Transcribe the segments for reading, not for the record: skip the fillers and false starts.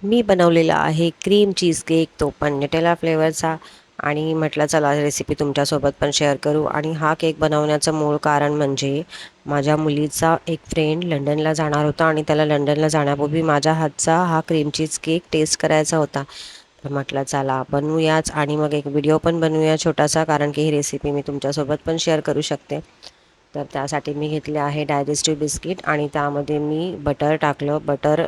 मी बनवलेला आहे cream cheese cake, तो पण न्यूटेला फ्लेवरचा. आणि म्हटलं चला रेसिपी तुमच्यासोबत पण शेअर करू. आणि हा केक बनवण्याचं मूळ कारण म्हणजे माझ्या मुलीचा एक फ्रेंड लंडनला जाणार होता आणि त्याला लंडनला जाण्यापूर्वी माझ्या हातचा हा क्रीम चीज केक टेस्ट करायचा होता. तर म्हटलं चला बनवूयाच आणि मग एक व्हिडिओ पण बनवूया छोटासा, कारण की ही रेसिपी मी तुमच्यासोबत पण शेअर करू शकते. तर त्यासाठी मी घेतले आहे डायजेस्टिव्ह बिस्किट आणि त्यामध्ये मी बटर टाकलं. बटर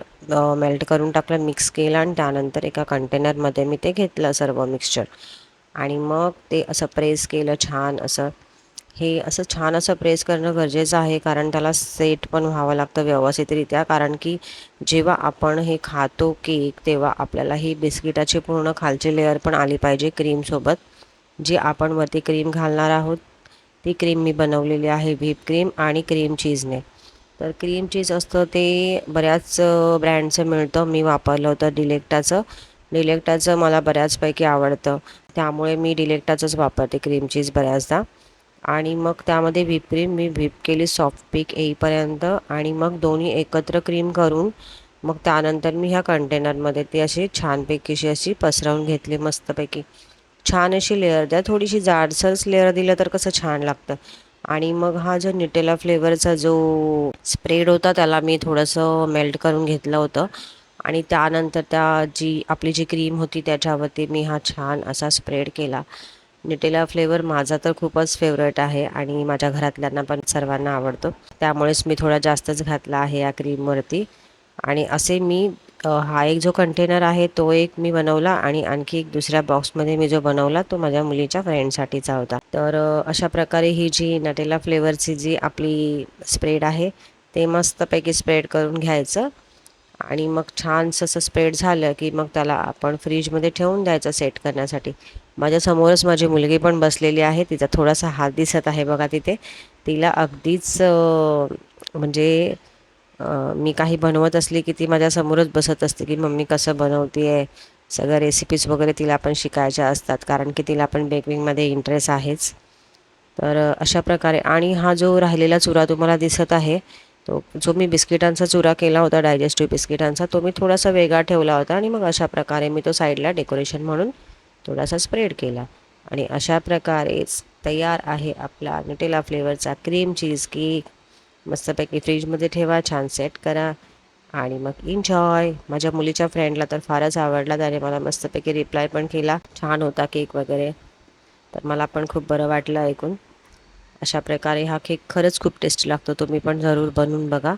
मेल्ट करून टाकलं, मिक्स केलं आणि त्यानंतर एका कंटेनरमध्ये मी ते घेतलं सर्व मिक्सचर. आणि मग ते असं प्रेस केलं छान असं. हे असं छान असं प्रेस करणं गरजेचं आहे, कारण त्याला सेट पण व्हावं लागतं व्यवस्थितरित्या. कारण की जेव्हा आपण हे खातो केक, तेव्हा आपल्याला ही बिस्किटाची पूर्ण खालची लेअर पण आली पाहिजे क्रीमसोबत. जी आपण वरती क्रीम घालणार आहोत ती क्रीम मी बनवलेली आहे व्हीप क्रीम आणि क्रीम चीजने. तर क्रीम चीज असतं ते बऱ्याच ब्रँडचं मिळतं. मी वापरलं होतं डिलेक्टाचं. डिलेक्टाचं मला बऱ्याचपैकी आवडतं, त्यामुळे मी डिलेक्टाचंच वापरते क्रीम चीज बऱ्याचदा. आणि मग त्यामध्ये व्हीप क्रीम मी व्हीप केली सॉफ्ट पीक येईपर्यंत, आणि मग दोन्ही एकत्र क्रीम करून मग त्यानंतर मी ह्या कंटेनरमध्ये ती अशी छानपैकीशी अशी पसरवून घेतली मस्तपैकी. छान अशी लेअर द्या, थोडीशी जाडसरच लेअर दिलं तर कसं छान लागतं. आणि मग हा जो न्यूटेला फ्लेवरचा जो स्प्रेड होता त्याला मी थोडंसं मेल्ट करून घेतलं होतं. आणि त्यानंतर आपली जी क्रीम होती त्याच्यावरती मी हा छान असा स्प्रेड केला. न्यूटेला फ्लेवर माझा तर खूपच फेवरेट आहे आणि माझ्या घरातल्यांना पण सर्वांना आवडतो, त्यामुळेच मी थोडा जास्तच घातला आहे या क्रीमवरती. आणि असे मी हा एक जो कंटेनर आहे तो एक मी बनवला, आणि आणखी एक दुसऱ्या बॉक्समध्ये मी जो बनवला तो माझ्या मुलीच्या फ्रेंडसाठीचा होता. तर अशा प्रकारे ही जी नटेला फ्लेवरची जी आपली स्प्रेड आहे ते मस्तपैकी स्प्रेड करून घ्यायचं. आणि मग छानसं असं स्प्रेड झालं की मग त्याला आपण फ्रीजमध्ये ठेवून द्यायचं सेट करण्यासाठी. माझ्यासमोरच माझी मुलगी पण बसलेली आहे, तिचा थोडासा हात दिसत आहे बघा तिथे. तिला अगदीच म्हणजे मी काही बनवत असली की ती माझ्यासमोरच बसत असते की मम्मी कसं बनवते आहे. सगळ्या रेसिपीज वगैरे तिला पण शिकायच्या असतात, कारण की तिला पण बेकिंगमध्ये इंटरेस्ट आहेच. तर अशा प्रकारे. आणि हा जो राहिलेला चुरा तुम्हाला दिसत आहे, तो जो मी बिस्किटांचा चुरा केला होता डायजेस्टिव्ह बिस्किटांचा, तो मी थोडासा वेगळा ठेवला होता आणि मग अशा प्रकारे मी तो साईडला डेकोरेशन म्हणून थोडासा स्प्रेड केला. आणि अशा प्रकारेच तयार आहे आपला न्यूटेला फ्लेवरचा क्रीम चीज केक. मस्तपैकी फ्रीजमध्ये ठेवा, छान सेट करा आणि मग एन्जॉय. माझ्या मुलीच्या फ्रेंडला तर फारच आवडला, त्याने मला मस्तपैकी रिप्लाय पण केला, छान होता केक वगैरे. तर मला पण खूप बरं वाटलं ऐकून. अशा प्रकारे हा केक खरंच खूप टेस्टी लागतो, तुम्ही पण जरूर बनवून बघा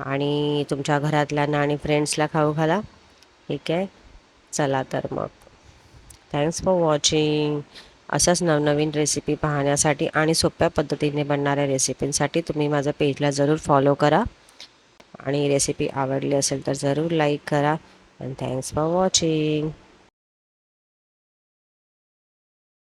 आणि तुमच्या घरातल्यांना आणि फ्रेंड्सला खाऊ घाला. ठीक आहे, चला तर मग थँक्स फॉर वॉचिंग. असाच नवनवीन रेसिपी पाहण्यासाठी आणि सोप्या पद्धतीने बनणाऱ्या रेसिपींसाठी तुम्ही माझ्या पेजला जरूर फॉलो करा. आणि रेसिपी आवडली असेल तर जरूर लाईक करा. आणि थँक्स फॉर वॉचिंग.